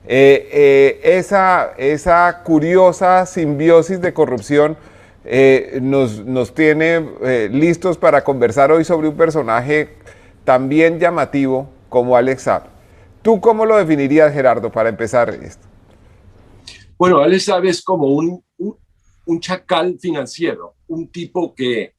Esa curiosa simbiosis de corrupción nos tiene listos para conversar hoy sobre un personaje también llamativo como Alex Saab. ¿Tú cómo lo definirías, Gerardo, para empezar esto? Bueno, Alex Saab es como un chacal financiero, un tipo que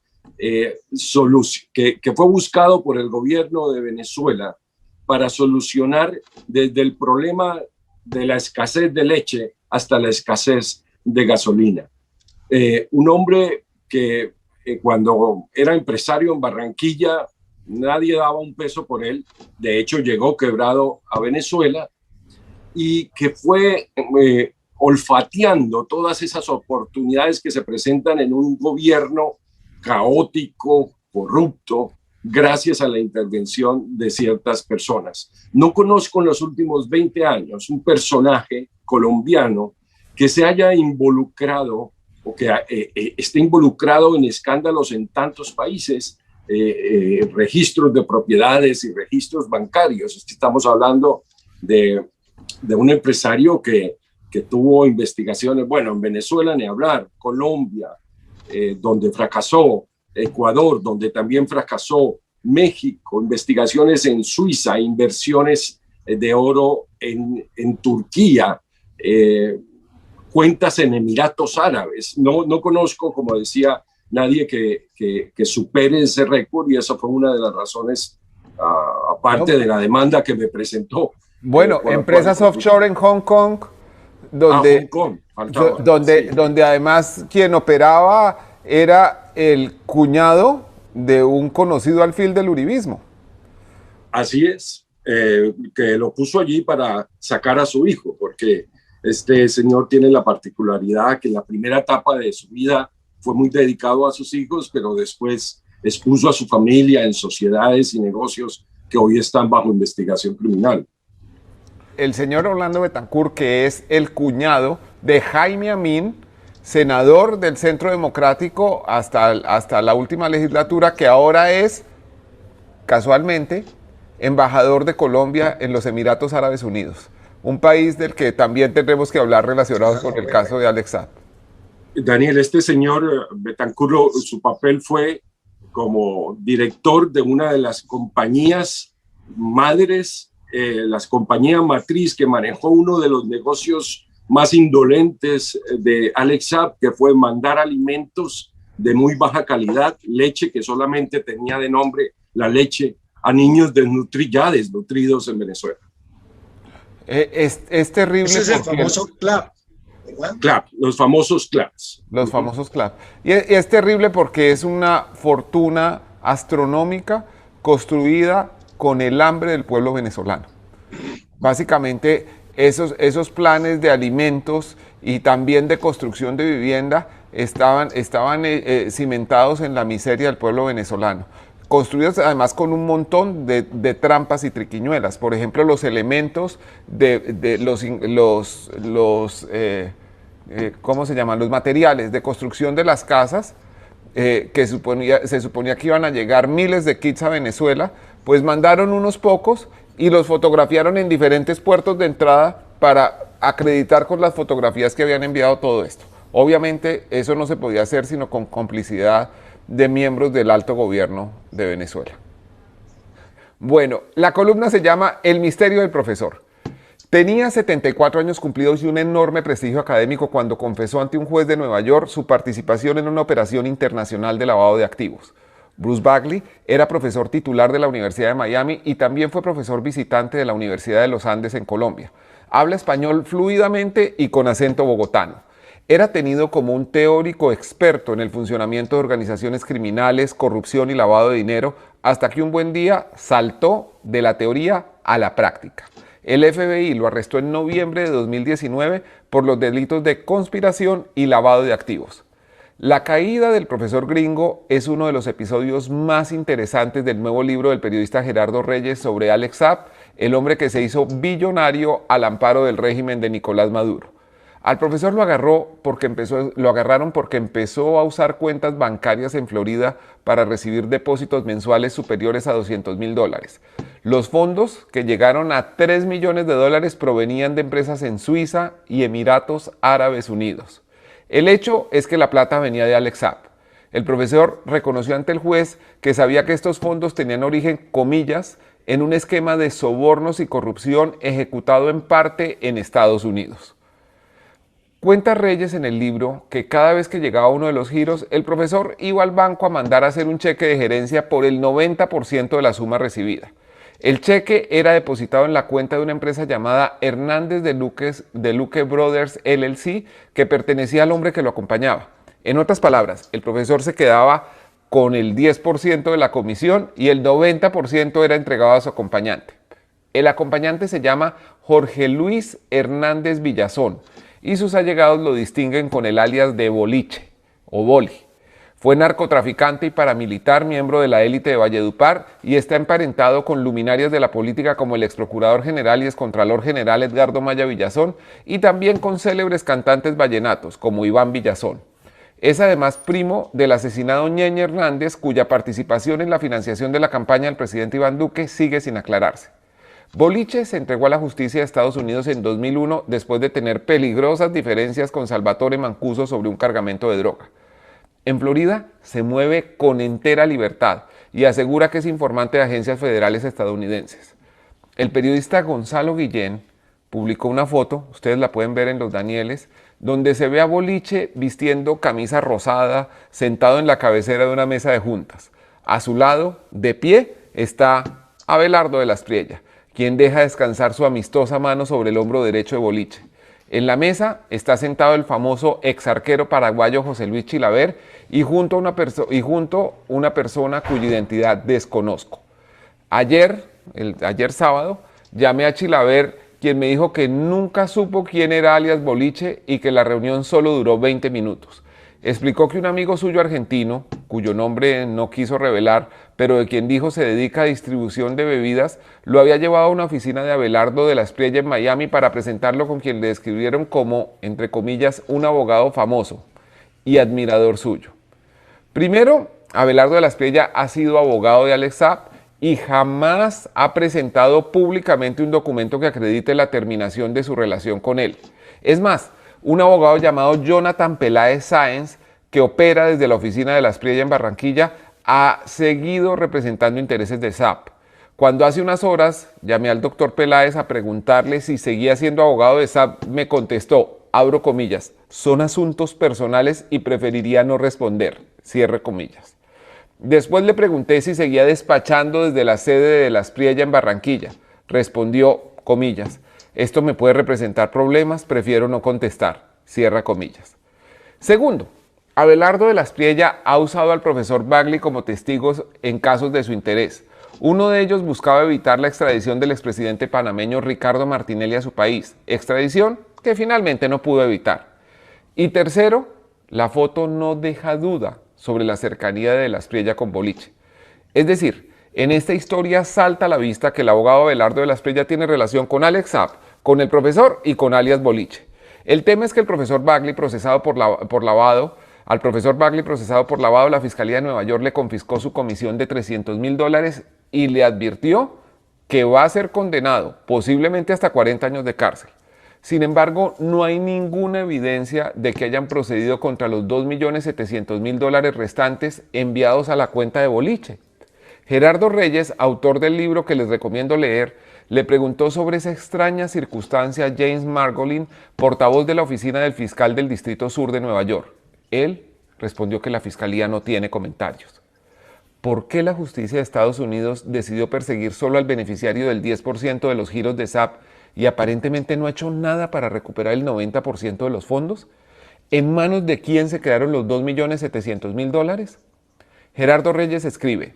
fue buscado por el gobierno de Venezuela para solucionar desde el problema de la escasez de leche hasta la escasez de gasolina. Un hombre que cuando era empresario en Barranquilla, nadie daba un peso por él. De hecho, llegó quebrado a Venezuela y que fue olfateando todas esas oportunidades que se presentan en un gobierno caótico, corrupto, gracias a la intervención de ciertas personas. No conozco en los últimos 20 años un personaje colombiano que se haya involucrado o que esté involucrado en escándalos en tantos países, registros de propiedades y registros bancarios. Estamos hablando de un empresario que tuvo investigaciones, bueno, en Venezuela ni hablar, Colombia, donde fracasó, Ecuador, donde también fracasó, México, investigaciones en Suiza, inversiones de oro en Turquía, cuentas en Emiratos Árabes. No conozco, como decía, nadie que supere ese récord y esa fue una de las razones, aparte de la demanda que me presentó. Bueno, empresas offshore en Hong Kong, donde, Hong Kong, donde además quien operaba era el cuñado de un conocido alfil del uribismo. Así es, que lo puso allí para sacar a su hijo, porque este señor tiene la particularidad que en la primera etapa de su vida fue muy dedicado a sus hijos, pero después expuso a su familia en sociedades y negocios que hoy están bajo investigación criminal. El señor Orlando Betancourt, que es el cuñado de Jaime Amín, senador del Centro Democrático hasta la última legislatura, que ahora es, casualmente, embajador de Colombia en los Emiratos Árabes Unidos, un país del que también tendremos que hablar relacionado con el caso de Alex Saab. Daniel, este señor Betancourt, su papel fue como director de una de las compañías madres, las compañías matriz que manejó uno de los negocios más indolentes de Alex Saab, que fue mandar alimentos de muy baja calidad, leche que solamente tenía de nombre la leche, a niños ya desnutridos en Venezuela. Es terrible. Ese es el famoso CLAP. CLAP, los famosos CLAPs. Los famosos CLAP. Y es terrible porque es una fortuna astronómica construida con el hambre del pueblo venezolano. Básicamente, esos planes de alimentos y también de construcción de vivienda estaban cimentados en la miseria del pueblo venezolano. Construidos además con un montón de trampas y triquiñuelas. Por ejemplo, los elementos ¿cómo se llaman? Los materiales de construcción de las casas, que se suponía que iban a llegar miles de kits a Venezuela, pues mandaron unos pocos y los fotografiaron en diferentes puertos de entrada para acreditar con las fotografías que habían enviado todo esto. Obviamente eso no se podía hacer sino con complicidad de miembros del alto gobierno de Venezuela. Bueno, la columna se llama El misterio del profesor. Tenía 74 años cumplidos y un enorme prestigio académico cuando confesó ante un juez de Nueva York su participación en una operación internacional de lavado de activos. Bruce Bagley era profesor titular de la Universidad de Miami y también fue profesor visitante de la Universidad de los Andes en Colombia. Habla español fluidamente y con acento bogotano. Era tenido como un teórico experto en el funcionamiento de organizaciones criminales, corrupción y lavado de dinero, hasta que un buen día saltó de la teoría a la práctica. El FBI lo arrestó en noviembre de 2019 por los delitos de conspiración y lavado de activos. La caída del profesor gringo es uno de los episodios más interesantes del nuevo libro del periodista Gerardo Reyes sobre Alex Saab, el hombre que se hizo billonario al amparo del régimen de Nicolás Maduro. Al profesor lo agarraron porque empezó a usar cuentas bancarias en Florida para recibir depósitos mensuales superiores a $200.000. Los fondos, que llegaron a $3 millones, provenían de empresas en Suiza y Emiratos Árabes Unidos. El hecho es que la plata venía de Alex Saab. El profesor reconoció ante el juez que sabía que estos fondos tenían origen, comillas, en un esquema de sobornos y corrupción ejecutado en parte en Estados Unidos. Cuenta Reyes en el libro que cada vez que llegaba uno de los giros, el profesor iba al banco a mandar a hacer un cheque de gerencia por el 90% de la suma recibida. El cheque era depositado en la cuenta de una empresa llamada Hernández de Luque Brothers LLC, que pertenecía al hombre que lo acompañaba. En otras palabras, el profesor se quedaba con el 10% de la comisión y el 90% era entregado a su acompañante. El acompañante se llama Jorge Luis Hernández Villazón y sus allegados lo distinguen con el alias de Boliche o Boli. Fue narcotraficante y paramilitar, miembro de la élite de Valledupar, y está emparentado con luminarias de la política como el exprocurador general y excontralor general Edgardo Maya Villazón, y también con célebres cantantes vallenatos como Iván Villazón. Es además primo del asesinado Ñeñe Hernández, cuya participación en la financiación de la campaña del presidente Iván Duque sigue sin aclararse. Boliche se entregó a la justicia de Estados Unidos en 2001 después de tener peligrosas diferencias con Salvatore Mancuso sobre un cargamento de droga. En Florida se mueve con entera libertad y asegura que es informante de agencias federales estadounidenses. El periodista Gonzalo Guillén publicó una foto, ustedes la pueden ver en Los Danieles, donde se ve a Boliche vistiendo camisa rosada, sentado en la cabecera de una mesa de juntas. A su lado, de pie, está Abelardo de la Espriella, quien deja descansar su amistosa mano sobre el hombro derecho de Boliche. En la mesa está sentado el famoso exarquero paraguayo José Luis Chilaver y junto una persona cuya identidad desconozco. Ayer sábado, llamé a Chilaver, quien me dijo que nunca supo quién era alias Boliche y que la reunión solo duró 20 minutos. Explicó que un amigo suyo argentino, cuyo nombre no quiso revelar, pero de quien dijo se dedica a distribución de bebidas, lo había llevado a una oficina de Abelardo de la Espriella en Miami para presentarlo con quien le describieron como, entre comillas, un abogado famoso y admirador suyo. Primero, Abelardo de la Espriella ha sido abogado de Alex Saab y jamás ha presentado públicamente un documento que acredite la terminación de su relación con él. Es más, un abogado llamado Jonathan Peláez Sáenz, que opera desde la oficina de la Espriella en Barranquilla, ha seguido representando intereses de Saab. Cuando hace unas horas llamé al doctor Peláez a preguntarle si seguía siendo abogado de Saab, me contestó, abro comillas, son asuntos personales y preferiría no responder, cierre comillas. Después le pregunté si seguía despachando desde la sede de la Espriella en Barranquilla. Respondió, comillas, esto me puede representar problemas, prefiero no contestar, cierra comillas. Segundo, Abelardo de la Espriella ha usado al profesor Bagley como testigos en casos de su interés. Uno de ellos buscaba evitar la extradición del expresidente panameño Ricardo Martinelli a su país, extradición que finalmente no pudo evitar. Y tercero, la foto no deja duda sobre la cercanía de la Espriella con Boliche. Es decir, en esta historia salta a la vista que el abogado Abelardo de la Espriella tiene relación con Alex Saab, con el profesor y con alias Boliche. El tema es que al profesor Bagley procesado por lavado, la Fiscalía de Nueva York le confiscó su comisión de $300.000 y le advirtió que va a ser condenado, posiblemente hasta 40 años de cárcel. Sin embargo, no hay ninguna evidencia de que hayan procedido contra los $2.700.000 restantes enviados a la cuenta de Boliche. Gerardo Reyes, autor del libro que les recomiendo leer, le preguntó sobre esa extraña circunstancia a James Margolin, portavoz de la oficina del fiscal del Distrito Sur de Nueva York. Él respondió que la fiscalía no tiene comentarios. ¿Por qué la justicia de Estados Unidos decidió perseguir solo al beneficiario del 10% de los giros de Saab y aparentemente no ha hecho nada para recuperar el 90% de los fondos? ¿En manos de quién se quedaron los $2.700.000? Gerardo Reyes escribe,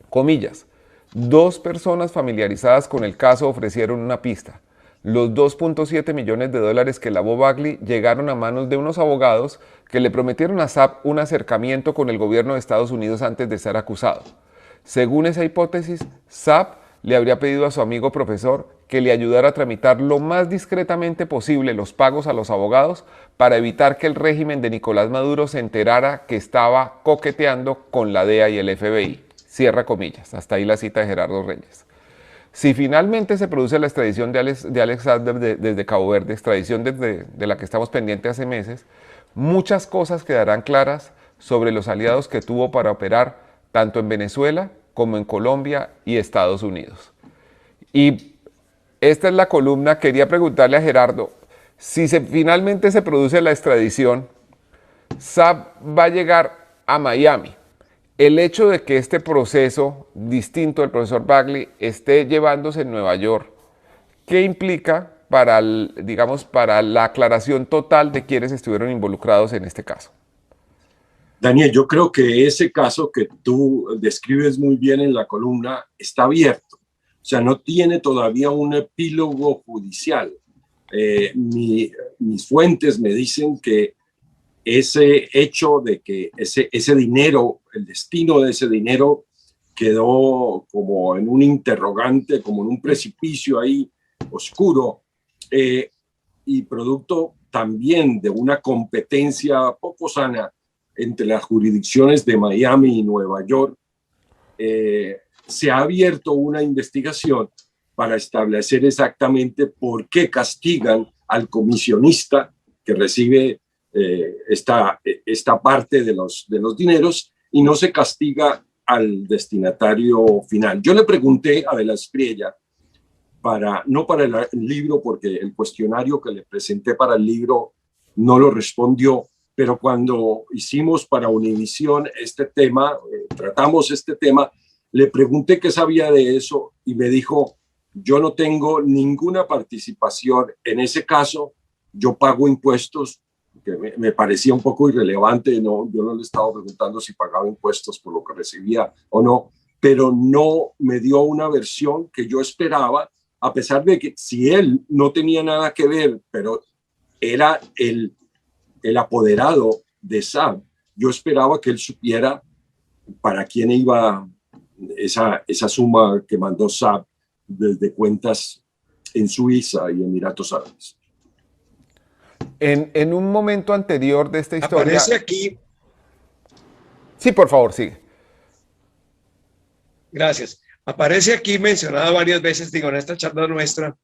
comillas, 2 personas familiarizadas con el caso ofrecieron una pista. Los $2.7 millones que lavó Bagley llegaron a manos de unos abogados que le prometieron a Saab un acercamiento con el gobierno de Estados Unidos antes de ser acusado. Según esa hipótesis, Saab le habría pedido a su amigo profesor que le ayudara a tramitar lo más discretamente posible los pagos a los abogados para evitar que el régimen de Nicolás Maduro se enterara que estaba coqueteando con la DEA y el FBI. Cierra comillas. Hasta ahí la cita de Gerardo Reyes. Si finalmente se produce la extradición de Alex Saab desde Cabo Verde, extradición de la que estamos pendientes hace meses, muchas cosas quedarán claras sobre los aliados que tuvo para operar tanto en Venezuela como en Colombia y Estados Unidos. Y esta es la columna. Quería preguntarle a Gerardo, si finalmente se produce la extradición, Saab va a llegar a Miami. El hecho de que este proceso distinto del profesor Bagley esté llevándose en Nueva York, ¿qué implica para, digamos, para la aclaración total de quienes estuvieron involucrados en este caso? Daniel, yo creo que ese caso que tú describes muy bien en la columna está abierto. O sea, no tiene todavía un epílogo judicial. Mis fuentes me dicen que ese hecho de que ese dinero, el destino de ese dinero quedó como en un interrogante, como en un precipicio ahí oscuro, y producto también de una competencia poco sana entre las jurisdicciones de Miami y Nueva York, se ha abierto una investigación para establecer exactamente por qué castigan al comisionista que recibe esta parte de los dineros y no se castiga al destinatario final. Yo le pregunté a De la Espriella, no para el libro, porque el cuestionario que le presenté para el libro no lo respondió, pero cuando hicimos para Univisión este tema, tratamos este tema, le pregunté qué sabía de eso y me dijo, yo no tengo ninguna participación en ese caso, yo pago impuestos, que me parecía un poco irrelevante, yo no le estaba preguntando si pagaba impuestos por lo que recibía o no, pero no me dio una versión que yo esperaba, a pesar de que si él no tenía nada que ver, pero era el apoderado de Saab, yo esperaba que él supiera para quién iba esa suma que mandó Saab desde cuentas en Suiza y Emiratos Árabes. En un momento anterior de esta historia... Aparece aquí... Sí, por favor, sigue. Gracias. Aparece aquí mencionado varias veces, digo, en esta charla nuestra,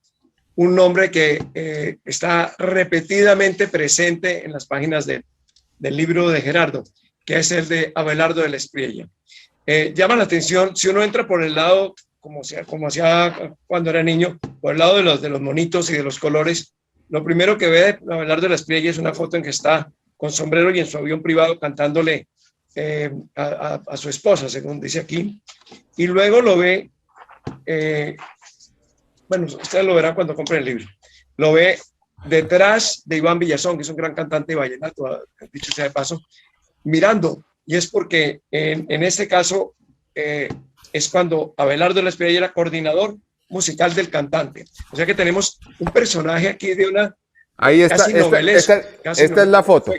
un nombre que está repetidamente presente en las páginas del libro de Gerardo, que es el de Abelardo de la Espriella. Llama la atención, si uno entra por el lado, como hacía cuando era niño, por el lado de los monitos y de los colores, lo primero que ve de Abelardo de la Espriella es una foto en que está con sombrero y en su avión privado cantándole a su esposa, según dice aquí. Y luego lo ve, bueno, ustedes lo verán cuando compren el libro, lo ve detrás de Iván Villazón, que es un gran cantante de vallenato, dicho sea de paso, mirando. Y es porque en este caso es cuando Abelardo de la Espriella era coordinador musical del cantante. O sea que tenemos un personaje aquí de una... Ahí está, esta es la foto.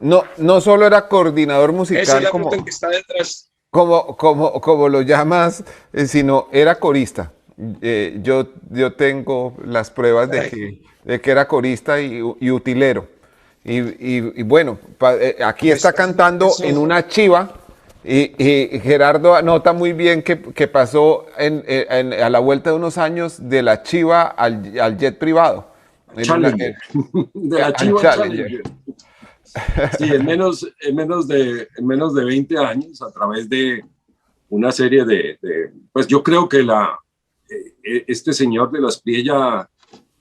No solo era coordinador musical, esa es la foto en que está detrás. Como lo llamas, sino era corista. Yo tengo las pruebas de que era corista y utilero. Y bueno, aquí está cantando en una chiva. Y Gerardo anota muy bien que pasó a la vuelta de unos años de la chiva al jet privado. Challenger. De la chiva al Challenger. Sí, en menos de 20 años, a través de una serie pues yo creo que este señor de la Espriella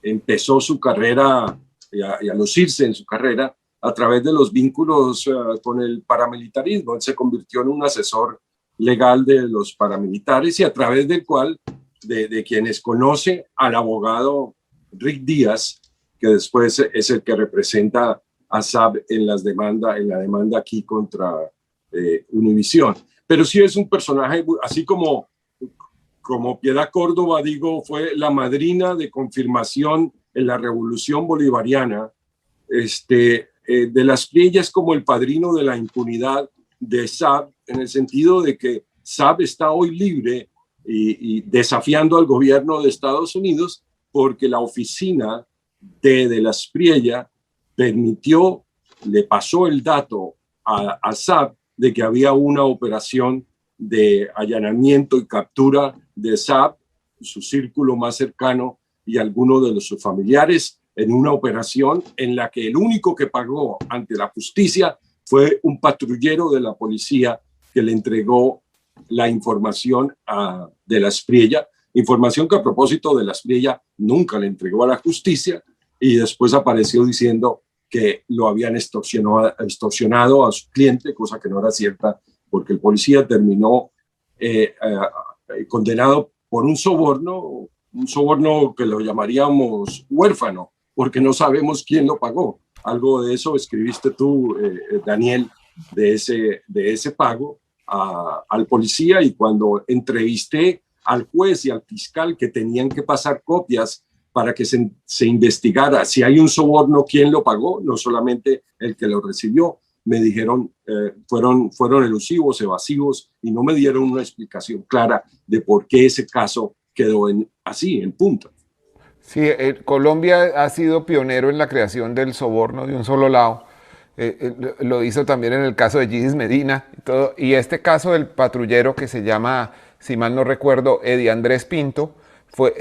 empezó su carrera y a lucirse en su carrera a través de los vínculos con el paramilitarismo. Él se convirtió en un asesor legal de los paramilitares y a través del cual, de quienes conoce al abogado Rick Díaz, que después es el que representa a Saab en la demanda aquí contra Univisión. Pero sí es un personaje, así como Piedad Córdoba, digo, fue la madrina de confirmación en la Revolución Bolivariana. De la Espriella es como el padrino de la impunidad de Saab, en el sentido de que Saab está hoy libre y desafiando al gobierno de Estados Unidos porque la oficina de la Aspriella permitió, le pasó el dato a SAP de que había una operación de allanamiento y captura de SAP, su círculo más cercano y algunos de sus familiares, en una operación en la que el único que pagó ante la justicia fue un patrullero de la policía que le entregó la información de la Aspriella, información que a propósito de la Aspriella nunca le entregó a la justicia, y después apareció diciendo que lo habían extorsionado a su cliente, cosa que no era cierta, porque el policía terminó condenado por un soborno que lo llamaríamos huérfano, porque no sabemos quién lo pagó. Algo de eso escribiste tú, Daniel, de ese pago al policía, y cuando entrevisté al juez y al fiscal que tenían que pasar copias para que se investigara si hay un soborno, quién lo pagó, no solamente el que lo recibió, me dijeron fueron elusivos, evasivos, y no me dieron una explicación clara de por qué ese caso quedó así, en punta. Sí, Colombia ha sido pionero en la creación del soborno de un solo lado. Lo hizo también en el caso de Gidis Medina y todo. Y este caso del patrullero que se llama, si mal no recuerdo, Eddie Andrés Pinto,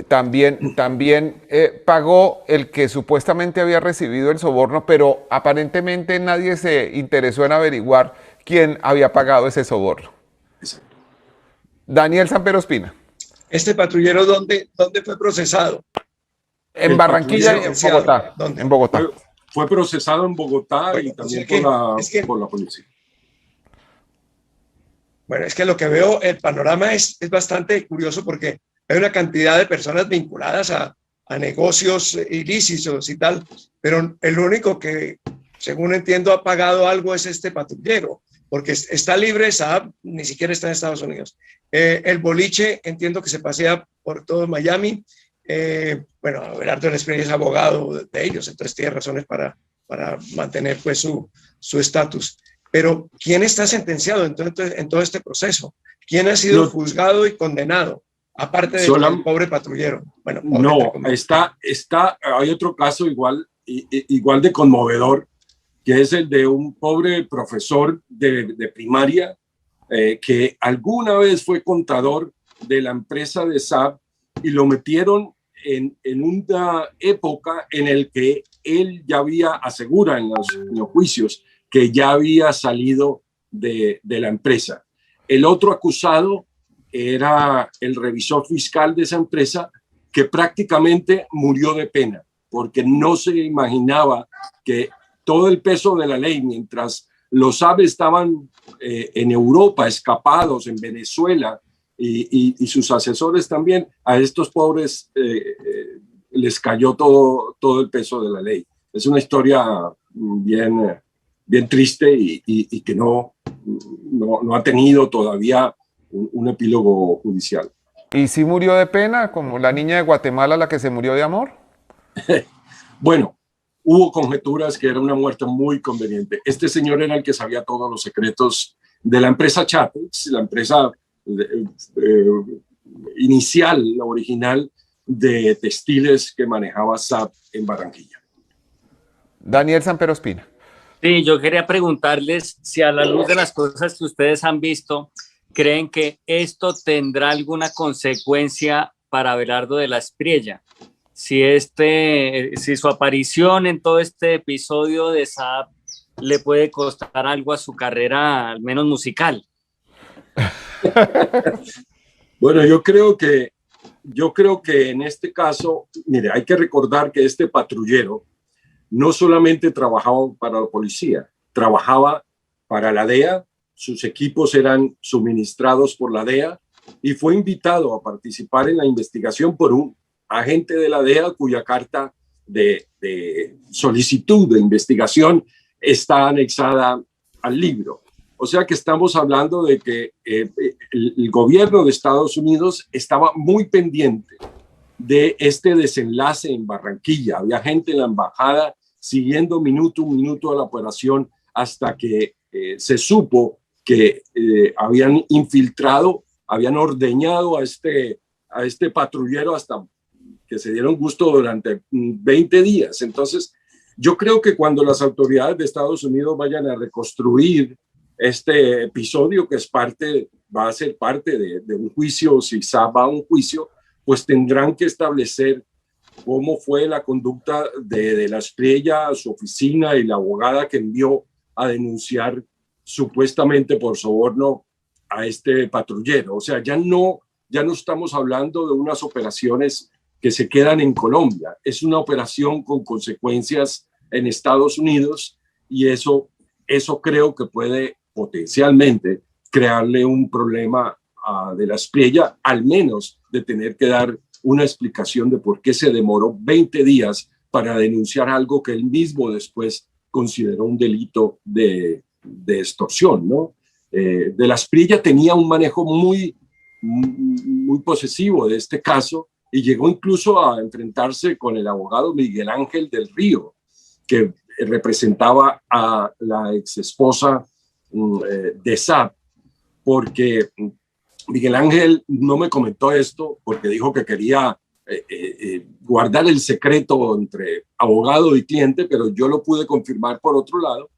también pagó el que supuestamente había recibido el soborno, pero aparentemente nadie se interesó en averiguar quién había pagado ese soborno. Exacto. Daniel Samper Ospina. ¿Este patrullero dónde fue procesado? En Barranquilla y en Bogotá. ¿Dónde? En Bogotá. Fue procesado en Bogotá, bueno, y también por la policía. Bueno, es que lo que veo, el panorama es bastante curioso, porque hay una cantidad de personas vinculadas a negocios ilícitos y tal, pero el único que, según entiendo, ha pagado algo es este patrullero, porque está libre, Saab ni siquiera está en Estados Unidos. El boliche, entiendo que se pasea por todo Miami. Bueno, Abelardo Lesprey es abogado de ellos, entonces tiene razones para mantener pues su estatus. Pero ¿quién está sentenciado en todo este proceso? ¿Quién ha sido juzgado y condenado? Aparte del pobre patrullero. Bueno, no, hay otro caso igual de conmovedor, que es el de un pobre profesor de primaria que alguna vez fue contador de la empresa de SAP, y lo metieron en una época en el que él ya asegura en los juicios, que ya había salido de la empresa. El otro acusado era el revisor fiscal de esa empresa, que prácticamente murió de pena, porque no se imaginaba que todo el peso de la ley, mientras los SAP estaban en Europa, escapados, en Venezuela, y sus asesores también, a estos pobres les cayó todo el peso de la ley. Es una historia bien triste y que no ha tenido todavía un epílogo judicial. ¿Y si murió de pena, como la niña de Guatemala, la que se murió de amor? Bueno, hubo conjeturas que era una muerte muy conveniente. Este señor era el que sabía todos los secretos de la empresa Chapex, la empresa inicial, la original, de textiles que manejaba SAP en Barranquilla. Daniel Samper Ospina. Sí, yo quería preguntarles si, a la luz de las cosas que ustedes han visto, creen que esto tendrá alguna consecuencia para Abelardo de la Aspriella. Si su aparición en todo este episodio de SAP le puede costar algo a su carrera, al menos musical. Bueno, yo creo que en este caso, mire, hay que recordar que este patrullero no solamente trabajaba para la policía, trabajaba para la DEA, sus equipos eran suministrados por la DEA, y fue invitado a participar en la investigación por un agente de la DEA cuya carta de solicitud de investigación está anexada al libro. O sea que estamos hablando de que el gobierno de Estados Unidos estaba muy pendiente de este desenlace en Barranquilla. Había gente en la embajada siguiendo minuto a minuto a la operación, hasta que se supo que habían infiltrado habían ordeñado a este patrullero hasta que se dieron gusto durante 20 días. Entonces, yo creo que cuando las autoridades de Estados Unidos vayan a reconstruir este episodio, que va a ser parte de un juicio, si Saab va a un juicio, pues tendrán que establecer cómo fue la conducta de la Espriella, su oficina y la abogada que envió a denunciar supuestamente por soborno a este patrullero. O sea, ya no estamos hablando de unas operaciones que se quedan en Colombia. Es una operación con consecuencias en Estados Unidos y eso creo que puede potencialmente crearle un problema de la Espriella, al menos de tener que dar una explicación de por qué se demoró 20 días para denunciar algo que él mismo después consideró un delito de extorsión, ¿no? De la Espriella tenía un manejo muy posesivo de este caso y llegó incluso a enfrentarse con el abogado Miguel Ángel del Río, que representaba a la exesposa de Saab, porque Miguel Ángel no me comentó esto porque dijo que quería guardar el secreto entre abogado y cliente, pero yo lo pude confirmar por otro lado,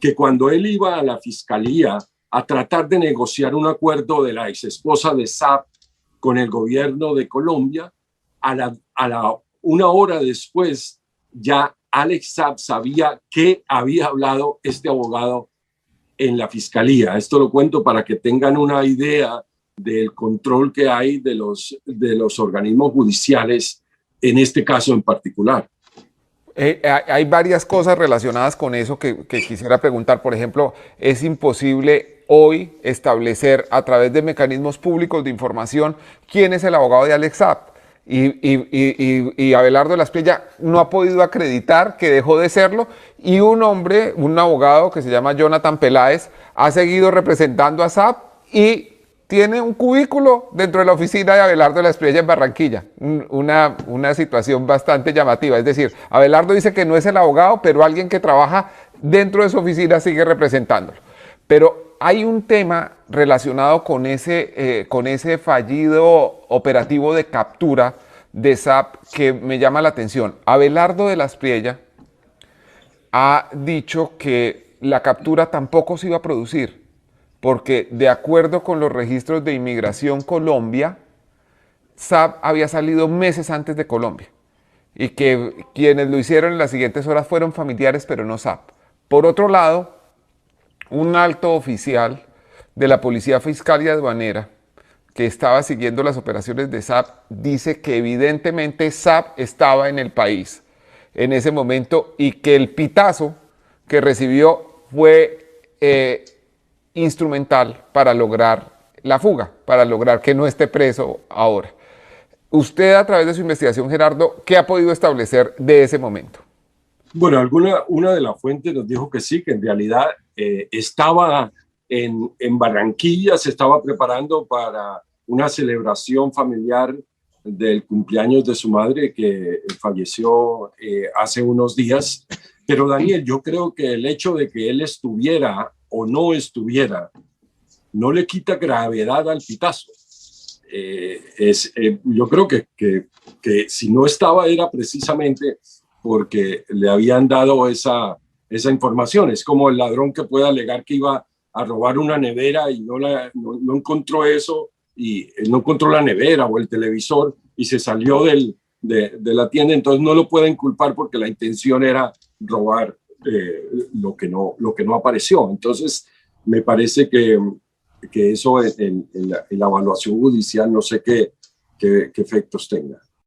que cuando él iba a la fiscalía a tratar de negociar un acuerdo de la exesposa de Saab con el gobierno de Colombia, una hora después ya Alex Saab sabía que había hablado este abogado en la fiscalía. Esto lo cuento para que tengan una idea del control que hay de los organismos judiciales en este caso en particular. Hay varias cosas relacionadas con eso que quisiera preguntar. Por ejemplo, es imposible hoy establecer a través de mecanismos públicos de información quién es el abogado de Alex Saab. Y Abelardo de la Espriella no ha podido acreditar que dejó de serlo, y un abogado que se llama Jonathan Peláez ha seguido representando a Saab y tiene un cubículo dentro de la oficina de Abelardo de la Espriella en Barranquilla. Una situación bastante llamativa. Es decir, Abelardo dice que no es el abogado, pero alguien que trabaja dentro de su oficina sigue representándolo. Pero hay un tema relacionado con ese fallido operativo de captura de Saab que me llama la atención. Abelardo de la Espriella ha dicho que la captura tampoco se iba a producir, porque de acuerdo con los registros de Inmigración Colombia, Saab había salido meses antes de Colombia y que quienes lo hicieron en las siguientes horas fueron familiares, pero no Saab. Por otro lado, un alto oficial de la Policía Fiscal y Aduanera que estaba siguiendo las operaciones de Saab dice que evidentemente Saab estaba en el país en ese momento y que el pitazo que recibió fue instrumental para lograr la fuga, para lograr que no esté preso ahora. Usted, a través de su investigación, Gerardo, ¿qué ha podido establecer de ese momento? Bueno, una de las fuentes nos dijo que sí, que en realidad estaba en Barranquilla, se estaba preparando para una celebración familiar del cumpleaños de su madre que falleció hace unos días. Pero Daniel, yo creo que el hecho de que él estuviera o no estuviera no le quita gravedad al pitazo. Yo creo que si no estaba era precisamente porque le habían dado esa información. Es como el ladrón que puede alegar que iba a robar una nevera y no encontró eso, y no encontró la nevera o el televisor y se salió de la tienda. Entonces no lo pueden culpar porque la intención era robar lo que no apareció. Entonces me parece que eso en la evaluación judicial no sé qué efectos tenga.